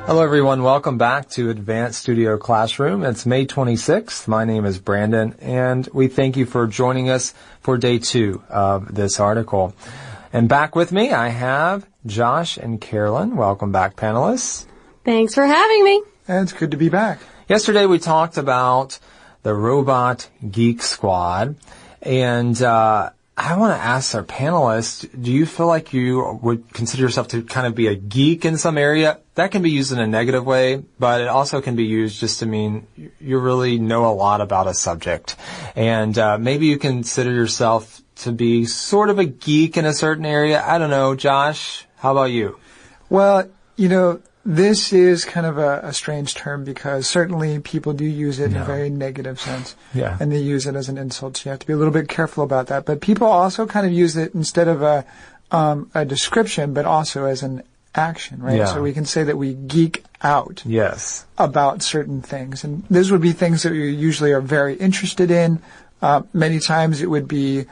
Hello, everyone. Welcome back to Advanced Studio Classroom. It's May 26th. My name is Brandon, and we thank you for joining us for day 2 of this article. And back with me, I have Josh and Carolyn. Welcome back, panelists. Thanks for having me. It's good to be back. Yesterday, we talked about the Robot Geek Squad, and I want to ask our panelists, do you feel like you would consider yourself to kind of be a geek in some area? That can be used in a negative way, but it also can be used just to mean you really know a lot about a subject. And maybe you consider yourself to be sort of a geek in a certain area. I don't know. Josh, how about you? Well, this is kind of a strange term because certainly people do use it in a very negative sense. Yeah. And they use it as an insult, so you have to be a little bit careful about that. But people also kind of use it instead of a description, but also as an action, right? Yeah. So we can say that we geek out about certain things. And those would be things that we usually are very interested in. Many times it would be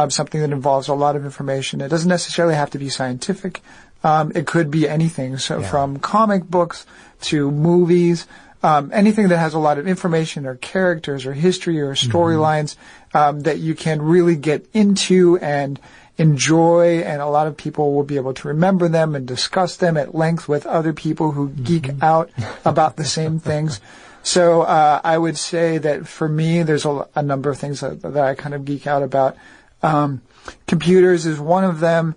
something that involves a lot of information. It doesn't necessarily have to be scientific. It could be anything. So from comic books to movies, anything that has a lot of information or characters or history or storylines, that you can really get into and enjoy. And a lot of people will be able to remember them and discuss them at length with other people who geek out about the same things. So, I would say that for me, there's a number of things that I kind of geek out about. Computers is one of them.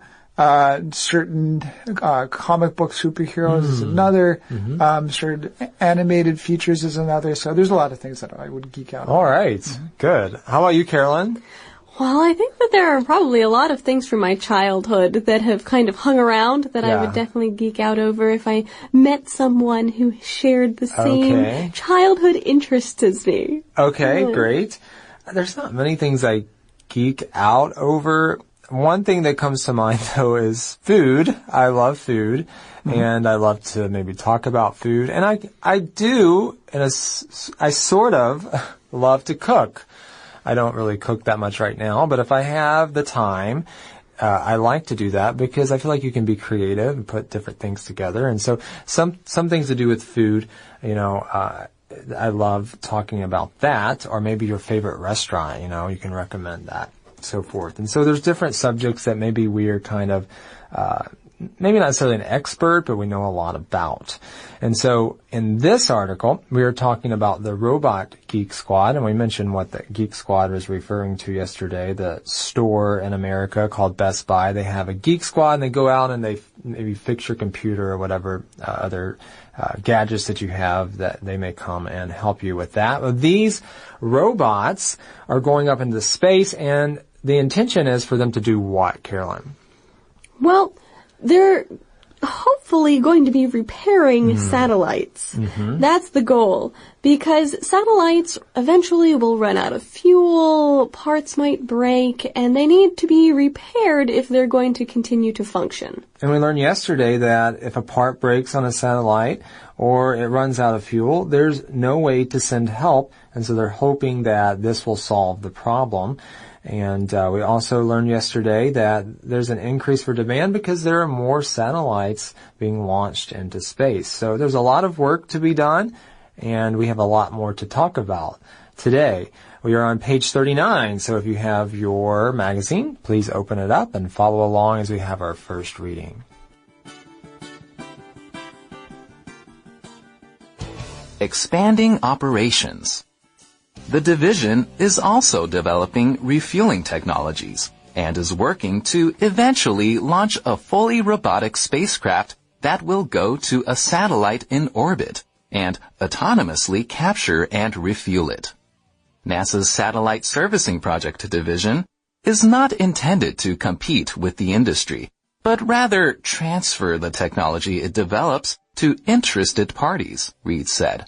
Certain comic book superheroes is another. Certain animated features is another. So there's a lot of things that I would geek out on. All right. Good. How about you, Carolyn? Well, I think that there are probably a lot of things from my childhood that have kind of hung around that I would definitely geek out over if I met someone who shared the same childhood interests as me. Okay, great. There's not many things I geek out over. One thing that comes to mind, though, is food. I love food, and I love to maybe talk about food. And I do, I sort of love to cook. I don't really cook that much right now, but if I have the time, I like to do that because I feel like you can be creative and put different things together. And so some things to do with food, I love talking about that, or maybe your favorite restaurant, you can recommend that. So forth. And so there's different subjects that maybe we are kind of, maybe not necessarily an expert, but we know a lot about. And so in this article, we are talking about the Robot Geek Squad, and we mentioned what the Geek Squad was referring to yesterday, the store in America called Best Buy. They have a Geek Squad, and they go out and they maybe fix your computer or whatever other gadgets that you have, that they may come and help you with that. Well, these robots are going up into space, and the intention is for them to do what, Carolyn? Well, they're hopefully going to be repairing satellites. That's the goal. Because satellites eventually will run out of fuel, parts might break, and they need to be repaired if they're going to continue to function. And we learned yesterday that if a part breaks on a satellite or it runs out of fuel, there's no way to send help, and so they're hoping that this will solve the problem. And we also learned yesterday that there's an increase for demand because there are more satellites being launched into space. So there's a lot of work to be done, and we have a lot more to talk about today. We are on page 39, so if you have your magazine, please open it up and follow along as we have our first reading. Expanding operations. The division is also developing refueling technologies and is working to eventually launch a fully robotic spacecraft that will go to a satellite in orbit and autonomously capture and refuel it. NASA's Satellite Servicing Project division is not intended to compete with the industry, but rather transfer the technology it develops to interested parties, Reed said.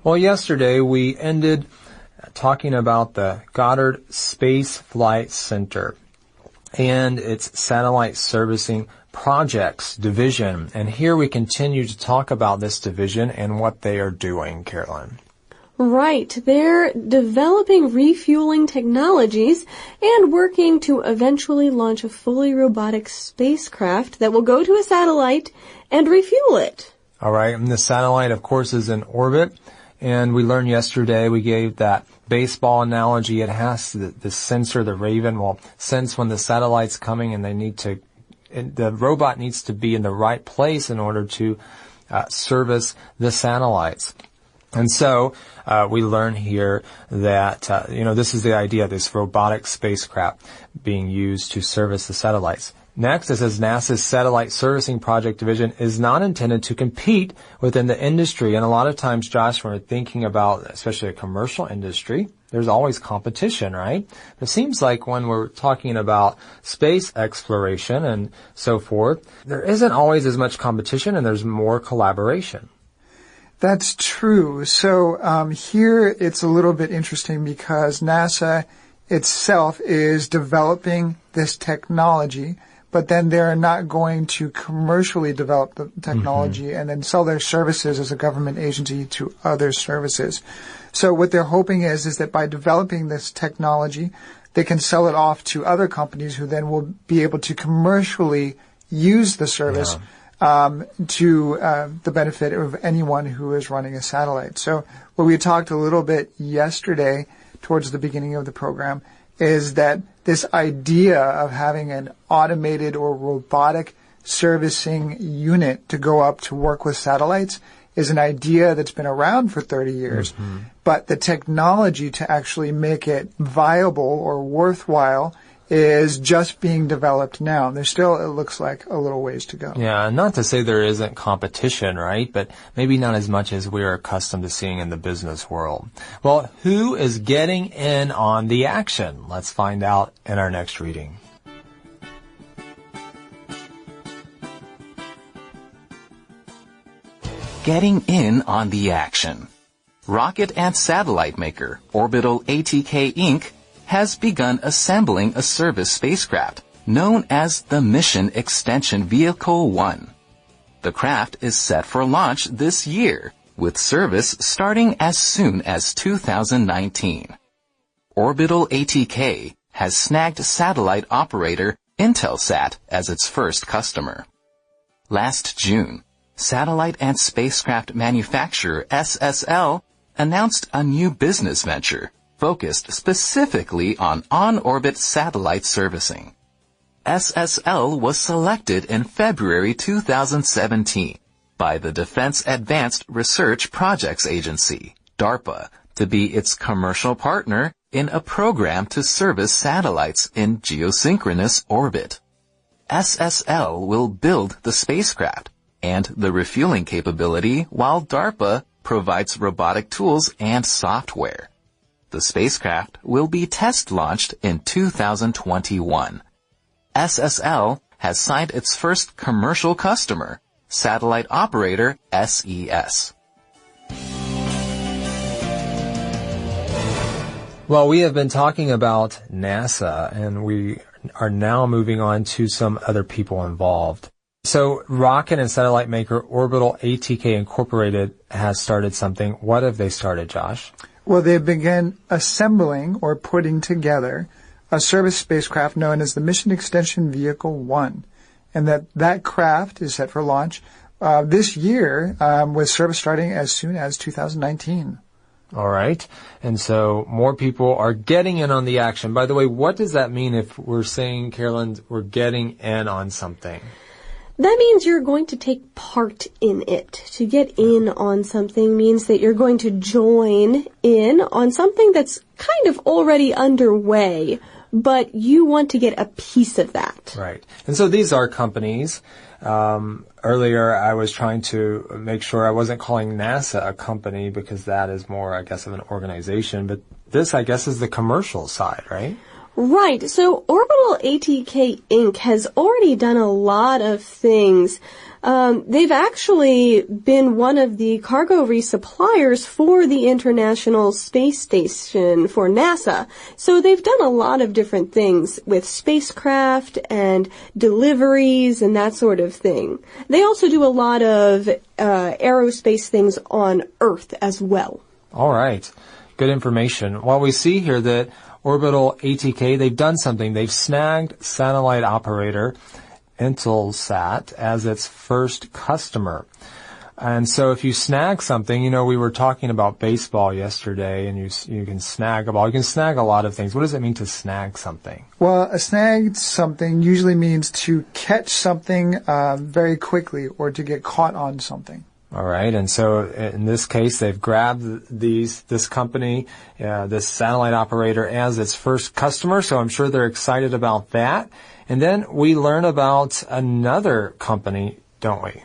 Well, yesterday we ended talking about the Goddard Space Flight Center and its Satellite Servicing Projects division. And here we continue to talk about this division and what they are doing, Carolyn. Right. They're developing refueling technologies and working to eventually launch a fully robotic spacecraft that will go to a satellite and refuel it. All right. And the satellite, of course, is in orbit. And we learned yesterday, we gave that baseball analogy. It has the sensor, the Raven, will sense when the satellite's coming, and the robot needs to be in the right place in order to service the satellites. And so we learn here that this is the idea of this robotic spacecraft being used to service the satellites. Next, it says NASA's Satellite Servicing Project Division is not intended to compete within the industry. And a lot of times, Josh, when we're thinking about especially a commercial industry, there's always competition, right? It seems like when we're talking about space exploration and so forth, there isn't always as much competition and there's more collaboration. That's true. So here it's a little bit interesting because NASA itself is developing this technology, but then they're not going to commercially develop the technology and then sell their services as a government agency to other services. So what they're hoping is that by developing this technology, they can sell it off to other companies who then will be able to commercially use the service to the benefit of anyone who is running a satellite. So what we talked a little bit yesterday towards the beginning of the program is that this idea of having an automated or robotic servicing unit to go up to work with satellites is an idea that's been around for 30 years. But the technology to actually make it viable or worthwhile is just being developed now. There's still, it looks like, a little ways to go. Yeah, not to say there isn't competition, right? But maybe not as much as we're accustomed to seeing in the business world. Well, who is getting in on the action? Let's find out in our next reading. Getting in on the action. Rocket and satellite maker Orbital ATK Inc. has begun assembling a service spacecraft known as the Mission Extension Vehicle 1. The craft is set for launch this year, with service starting as soon as 2019. Orbital ATK has snagged satellite operator Intelsat as its first customer. Last June, satellite and spacecraft manufacturer SSL announced a new business venture focused specifically on on-orbit satellite servicing. SSL was selected in February 2017 by the Defense Advanced Research Projects Agency, DARPA, to be its commercial partner in a program to service satellites in geosynchronous orbit. SSL will build the spacecraft and the refueling capability while DARPA provides robotic tools and software. The spacecraft will be test launched in 2021. SSL has signed its first commercial customer, satellite operator SES. Well, we have been talking about NASA, and we are now moving on to some other people involved. So, rocket and satellite maker Orbital ATK Incorporated has started something. What have they started, Josh? Well, they began assembling or putting together a service spacecraft known as the Mission Extension Vehicle 1. And that craft is set for launch this year with service starting as soon as 2019. All right. And so more people are getting in on the action. By the way, what does that mean if we're saying, Carolyn, we're getting in on something? That means you're going to take part in it. To get in on something means that you're going to join in on something that's kind of already underway, but you want to get a piece of that. Right. And so these are companies. Earlier, I was trying to make sure I wasn't calling NASA a company because that is more, I guess, of an organization. But this, I guess, is the commercial side, right? Right. So Orbital ATK Inc. has already done a lot of things. They've actually been one of the cargo resuppliers for the International Space Station for NASA. So they've done a lot of different things with spacecraft and deliveries and that sort of thing. They also do a lot of aerospace things on Earth as well. All right. Good information. Well, we see here that Orbital ATK, they've done something. They've snagged satellite operator Intelsat as its first customer. And so if you snag something, we were talking about baseball yesterday, and you can snag a ball. You can snag a lot of things. What does it mean to snag something? Well, a snagged something usually means to catch something very quickly or to get caught on something. All right, and so in this case, they've grabbed this company, this satellite operator as its first customer, so I'm sure they're excited about that. And then we learn about another company, don't we?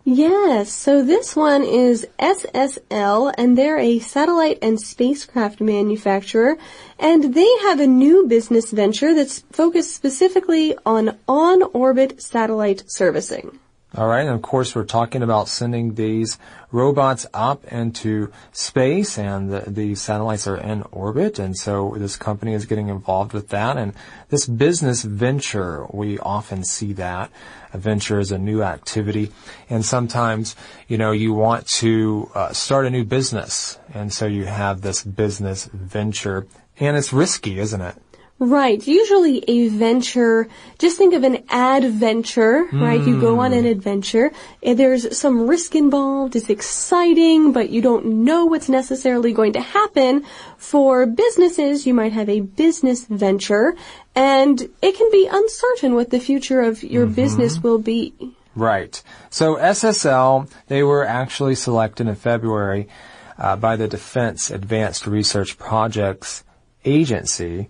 Yes, so this one is SSL, and they're a satellite and spacecraft manufacturer, and they have a new business venture that's focused specifically on on-orbit satellite servicing. All right, and of course we're talking about sending these robots up into space, and the satellites are in orbit, and so this company is getting involved with that. And this business venture, we often see that. A venture is a new activity, and sometimes, you want to start a new business, and so you have this business venture, and it's risky, isn't it? Right. Usually a venture, just think of an adventure, right? You go on an adventure. There's some risk involved. It's exciting, but you don't know what's necessarily going to happen. For businesses, you might have a business venture, and it can be uncertain what the future of your business will be. Right. So SSL, they were actually selected in February by the Defense Advanced Research Projects Agency,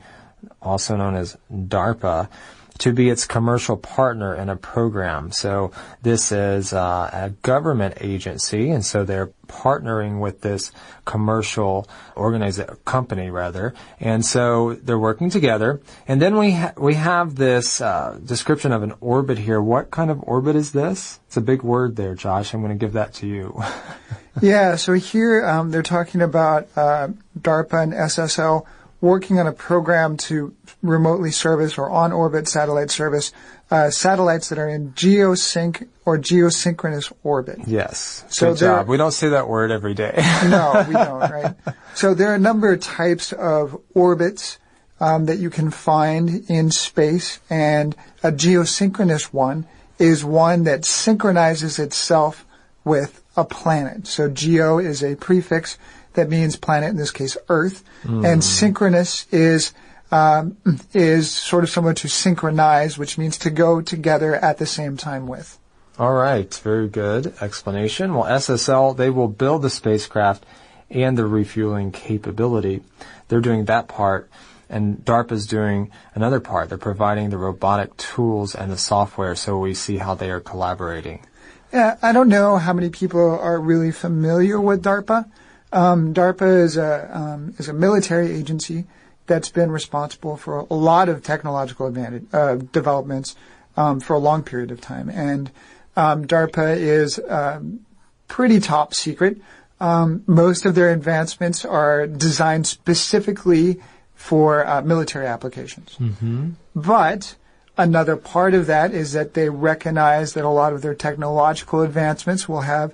also known as DARPA, to be its commercial partner in a program. So this is a government agency, and so they're partnering with this commercial company, and so they're working together. And then we have this description of an orbit here. What kind of orbit is this? It's a big word there, Josh. I'm going to give that to you. Yeah, so here they're talking about DARPA and SSL working on a program to remotely service or on-orbit satellite service satellites that are in geosync or geosynchronous orbit. Yes. Good job. We don't say that word every day. No, we don't, right? So there are a number of types of orbits that you can find in space, and a geosynchronous one is one that synchronizes itself with a planet. So geo is a prefix that means planet, in this case Earth, and synchronous is sort of similar to synchronize, which means to go together at the same time with. All right, very good explanation. Well, SSL, they will build the spacecraft and the refueling capability. They're doing that part, and DARPA's doing another part. They're providing the robotic tools and the software, so we see how they are collaborating. Yeah, I don't know how many people are really familiar with DARPA. DARPA is a military agency that's been responsible for a lot of technological developments for a long period of time. And DARPA is pretty top secret. Most of their advancements are designed specifically for military applications. But another part of that is that they recognize that a lot of their technological advancements will have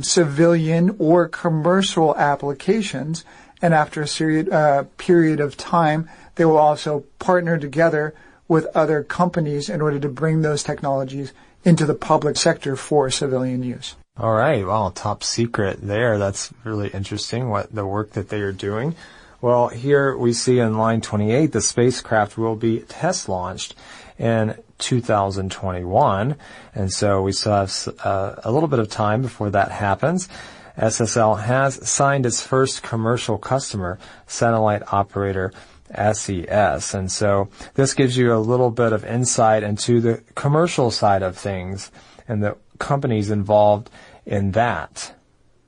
civilian or commercial applications, and after a period of time, they will also partner together with other companies in order to bring those technologies into the public sector for civilian use. All right. Well, top secret there. That's really interesting, what the work that they are doing. Well, here we see in line 28, the spacecraft will be test launched in 2021, and so we still have a little bit of time before that happens. SSL has signed its first commercial customer, satellite operator SES, and so this gives you a little bit of insight into the commercial side of things and the companies involved in that.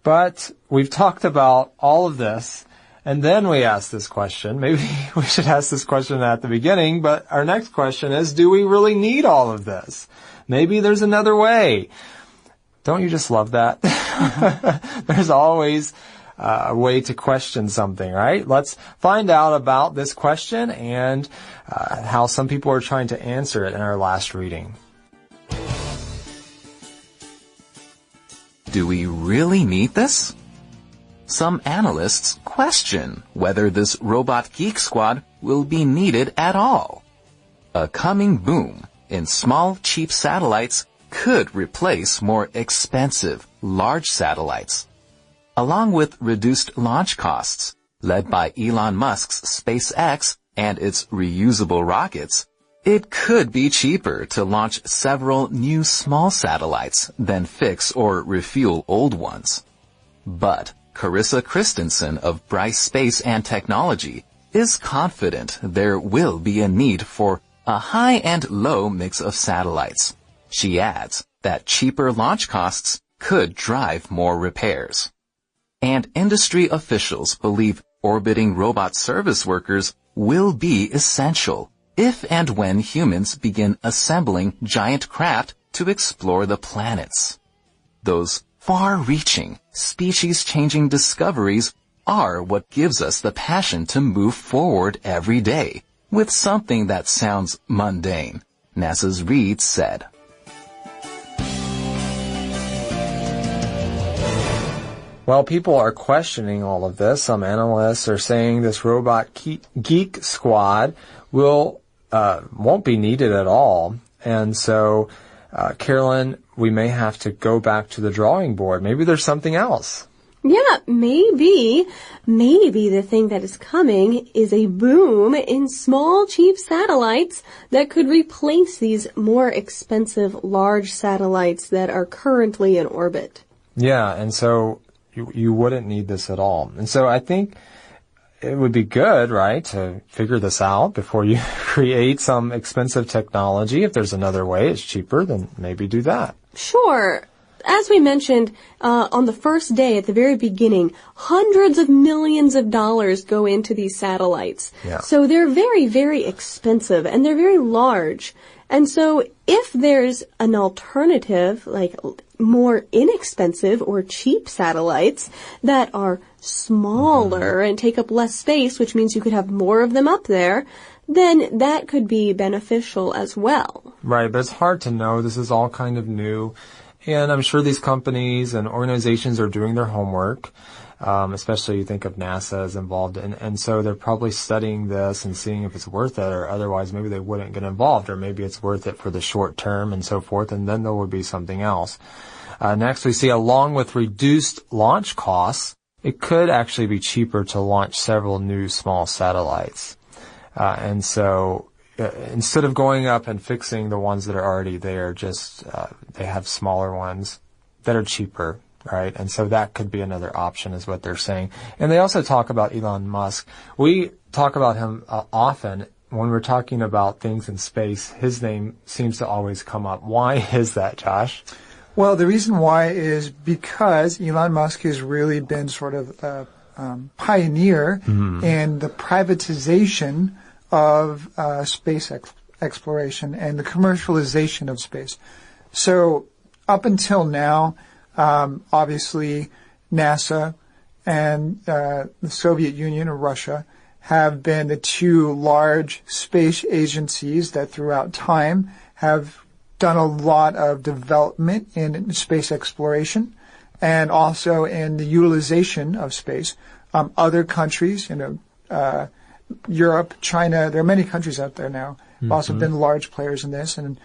But we've talked about all of this, and then we ask this question. Maybe we should ask this question at the beginning, but our next question is, do we really need all of this? Maybe there's another way. Don't you just love that? There's always a way to question something, right? Let's find out about this question and how some people are trying to answer it in our last reading. Do we really need this? some analysts question whether this robot geek squad will be needed at all. A coming boom in small, cheap satellites could replace more expensive, large satellites. Along with reduced launch costs, led by Elon Musk's SpaceX and its reusable rockets, it could be cheaper to launch several new small satellites than fix or refuel old ones. But Carissa Christensen of Bryce Space and Technology is confident there will be a need for a high and low mix of satellites. She adds that cheaper launch costs could drive more repairs. And industry officials believe orbiting robot service workers will be essential if and when humans begin assembling giant craft to explore the planets. Those far-reaching, species-changing discoveries are what gives us the passion to move forward every day with something that sounds mundane, NASA's Reed said. Well, people are questioning all of this. Some analysts are saying this robot geek squad won't be needed at all. And so, Carolyn, we may have to go back to the drawing board. Maybe there's something else. Yeah, maybe the thing that is coming is a boom in small, cheap satellites that could replace these more expensive, large satellites that are currently in orbit. Yeah, and so you wouldn't need this at all. And so I think it would be good, right, to figure this out before you create some expensive technology. If there's another way, it's cheaper, then maybe do that. Sure. As we mentioned, on the first day at the very beginning, hundreds of millions of dollars go into these satellites. Yeah. So they're very, very expensive and they're very large. And so if there's an alternative, like more inexpensive or cheap satellites that are smaller and take up less space, which means you could have more of them up there, then that could be beneficial as well. Right, but it's hard to know. This is all kind of new. And I'm sure these companies and organizations are doing their homework, especially you think of NASA is involved. And so they're probably studying this and seeing if it's worth it, or otherwise maybe they wouldn't get involved, or maybe it's worth it for the short term and so forth, and then there would be something else. Next, we see along with reduced launch costs, it could actually be cheaper to launch several new small satellites. And so instead of going up and fixing the ones that are already there, just they have smaller ones that are cheaper, right? And so that could be another option is what they're saying. And they also talk about Elon Musk. We talk about him often. When we're talking about things in space, his name seems to always come up. Why is that, Josh? Well, the reason why is because Elon Musk has really been sort of a pioneer in the privatization of space exploration and the commercialization of space. So up until now, obviously NASA and the Soviet Union or Russia have been the two large space agencies that throughout time have done a lot of development in space exploration and also in the utilization of space. Other countries, Europe, China, there are many countries out there now have also been large players in this, and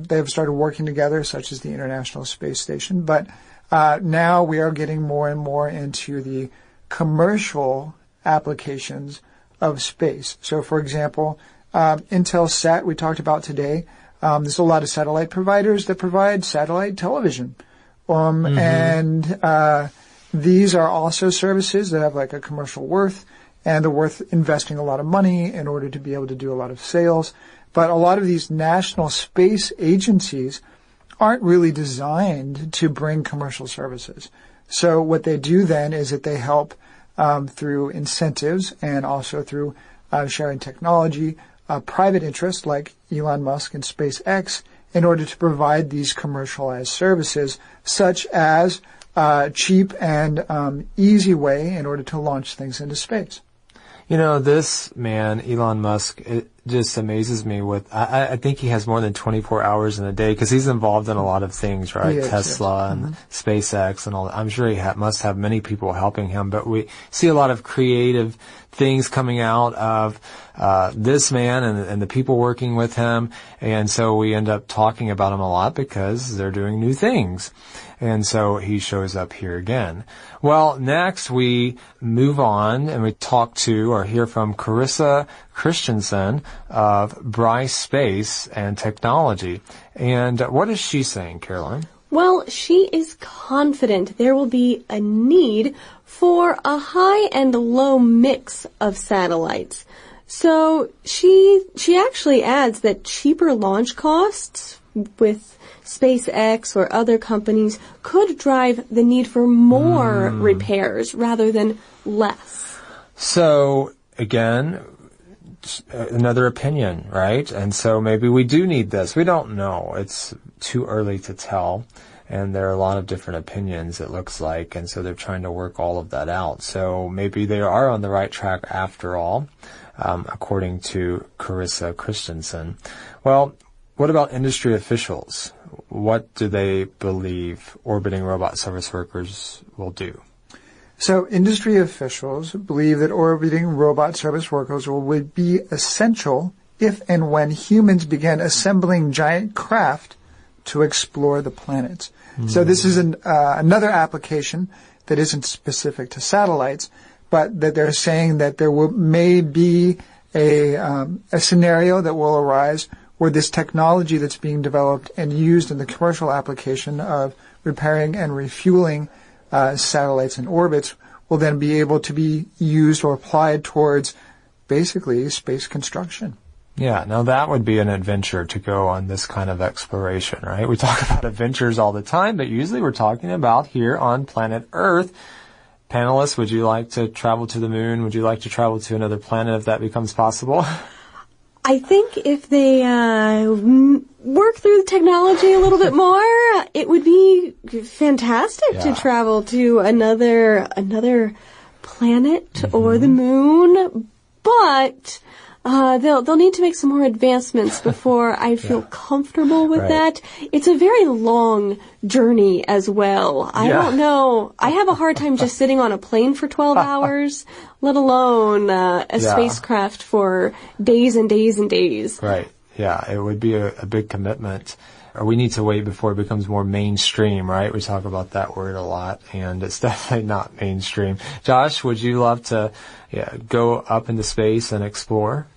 they've started working together, such as the International Space Station. But now we are getting more and more into the commercial applications of space. So, for example, Intelsat, we talked about today, there's a lot of satellite providers that provide satellite television. And these are also services that have like a commercial worth, and they're worth investing a lot of money in order to be able to do a lot of sales. But a lot of these national space agencies aren't really designed to bring commercial services. So what they do then is that they help through incentives and also through sharing technology, private interests like Elon Musk and SpaceX, in order to provide these commercialized services, such as cheap and easy way in order to launch things into space. You know, this man, Elon Musk, just amazes me with, I think he has more than 24 hours in a day because he's involved in a lot of things, right? Tesla and SpaceX and all that. I'm sure he must have many people helping him, but we see a lot of creative things coming out of this man and the people working with him. And so we end up talking about him a lot because they're doing new things. And so he shows up here again. Well, next we move on and we talk to or hear from Carissa Christensen of Bryce Space and Technology. And what is she saying, Caroline? Well, she is confident there will be a need for a high and low mix of satellites. So she actually adds that cheaper launch costs with SpaceX or other companies could drive the need for more repairs rather than less. So, again, another opinion, right? And so maybe we do need this. We don't know. It's too early to tell. And there are a lot of different opinions, it looks like. And so they're trying to work all of that out. So maybe they are on the right track after all, according to Carissa Christensen. Well, what about industry officials? What do they believe orbiting robot service workers will do? So industry officials believe that orbiting robot service workers would be essential if and when humans began assembling giant craft to explore the planets. So this is another application that isn't specific to satellites, but that they're saying that there may be a scenario that will arise where this technology that's being developed and used in the commercial application of repairing and refueling satellites in orbits will then be able to be used or applied towards basically space construction. Yeah, now that would be an adventure to go on this kind of exploration, right? We talk about adventures all the time, but usually we're talking about here on planet Earth. Panelists, would you like to travel to the moon? Would you like to travel to another planet if that becomes possible? I think if they work through the technology a little bit more, it would be fantastic to travel to another planet or the moon. But they'll need to make some more advancements before I feel comfortable with that. It's a very long journey as well. I don't know. I have a hard time just sitting on a plane for 12 hours, let alone a spacecraft for days and days and days. Right. Yeah, it would be a big commitment. Or we need to wait before it becomes more mainstream, right? We talk about that word a lot, and it's definitely not mainstream. Josh, would you love to go up into space and explore?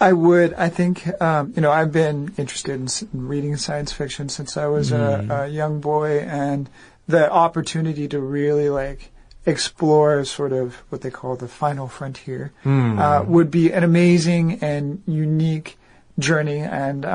I would. I think, I've been interested in reading science fiction since I was a young boy, and the opportunity to really, explore sort of what they call the final frontier would be an amazing and unique journey. And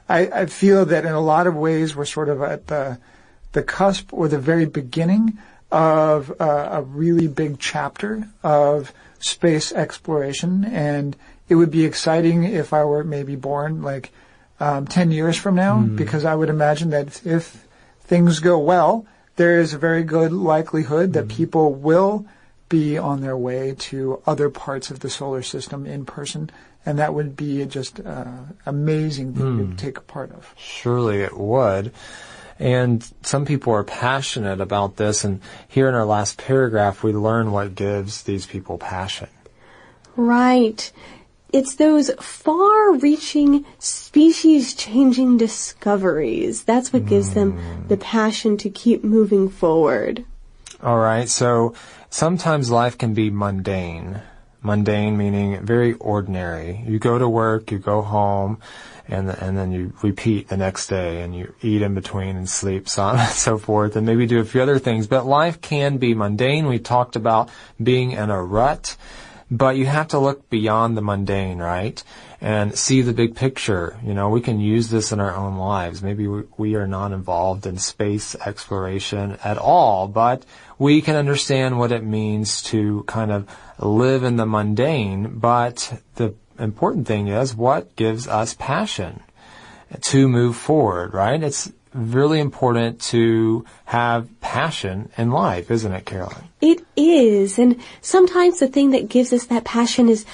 I feel that in a lot of ways we're sort of at the cusp or the very beginning of a really big chapter of space exploration, and it would be exciting if I were maybe born 10 years from now, because I would imagine that if things go well, there is a very good likelihood that people will be on their way to other parts of the solar system in person, and that would be just amazing to take a part of. Surely it would. And some people are passionate about this, and here in our last paragraph we learn what gives these people passion. Right. It's those far-reaching, species-changing discoveries. That's what gives them the passion to keep moving forward. All right, so sometimes life can be mundane. Mundane meaning very ordinary. You go to work, you go home, and then you repeat the next day, and you eat in between and sleep, so on and so forth, and maybe do a few other things. But life can be mundane. We talked about being in a rut. But you have to look beyond the mundane, right? And see the big picture. We can use this in our own lives. Maybe we are not involved in space exploration at all, but we can understand what it means to kind of live in the mundane. But the important thing is what gives us passion to move forward, right? It's really important to have passion in life, isn't it, Caroline? It is. And sometimes the thing that gives us that passion is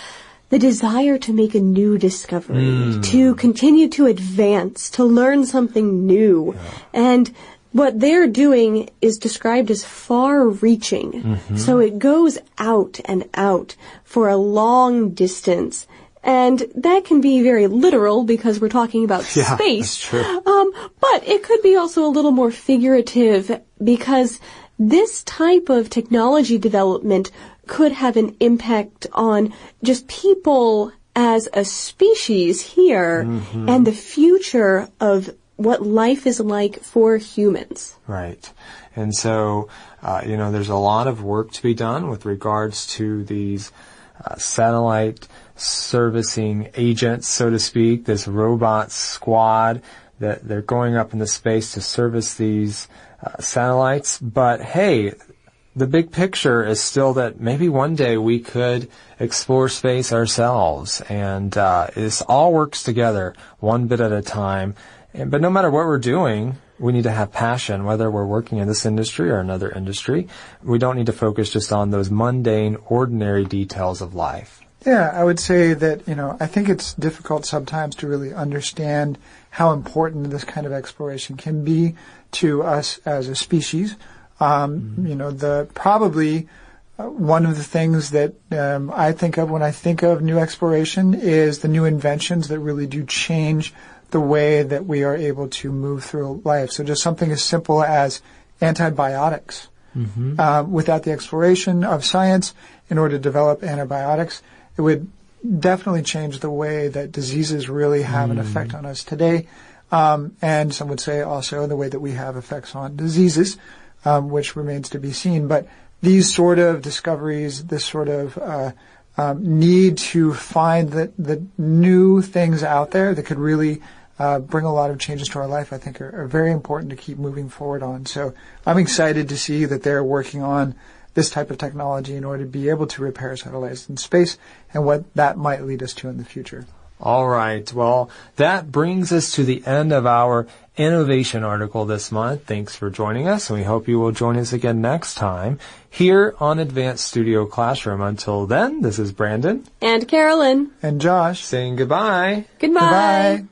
the desire to make a new discovery, to continue to advance, to learn something new. Yeah. And what they're doing is described as far-reaching. So it goes out and out for a long distance. And that can be very literal because we're talking about space. That's true. But it could be also a little more figurative because this type of technology development could have an impact on just people as a species here and the future of what life is like for humans. Right. And so, there's a lot of work to be done with regards to these satellite servicing agents, so to speak, this robot squad that they're going up into space to service these satellites. But hey, the big picture is still that maybe one day we could explore space ourselves. And this all works together one bit at a time. But no matter what we're doing, we need to have passion, whether we're working in this industry or another industry. We don't need to focus just on those mundane, ordinary details of life. Yeah, I would say that, I think it's difficult sometimes to really understand how important this kind of exploration can be to us as a species. Probably one of the things that I think of when I think of new exploration is the new inventions that really do change the way that we are able to move through life. So just something as simple as antibiotics. Without the exploration of science, in order to develop antibiotics, it would definitely change the way that diseases really have an effect on us today. And some would say also the way that we have effects on diseases, which remains to be seen. But these sort of discoveries, this sort of need to find the new things out there that could really bring a lot of changes to our life, I think are very important to keep moving forward on. So I'm excited to see that they're working on this type of technology in order to be able to repair satellites in space and what that might lead us to in the future. All right. Well, that brings us to the end of our innovation article this month. Thanks for joining us, and we hope you will join us again next time here on Advanced Studio Classroom. Until then, this is Brandon. And Carolyn. And Josh. Saying goodbye. Goodbye. Goodbye.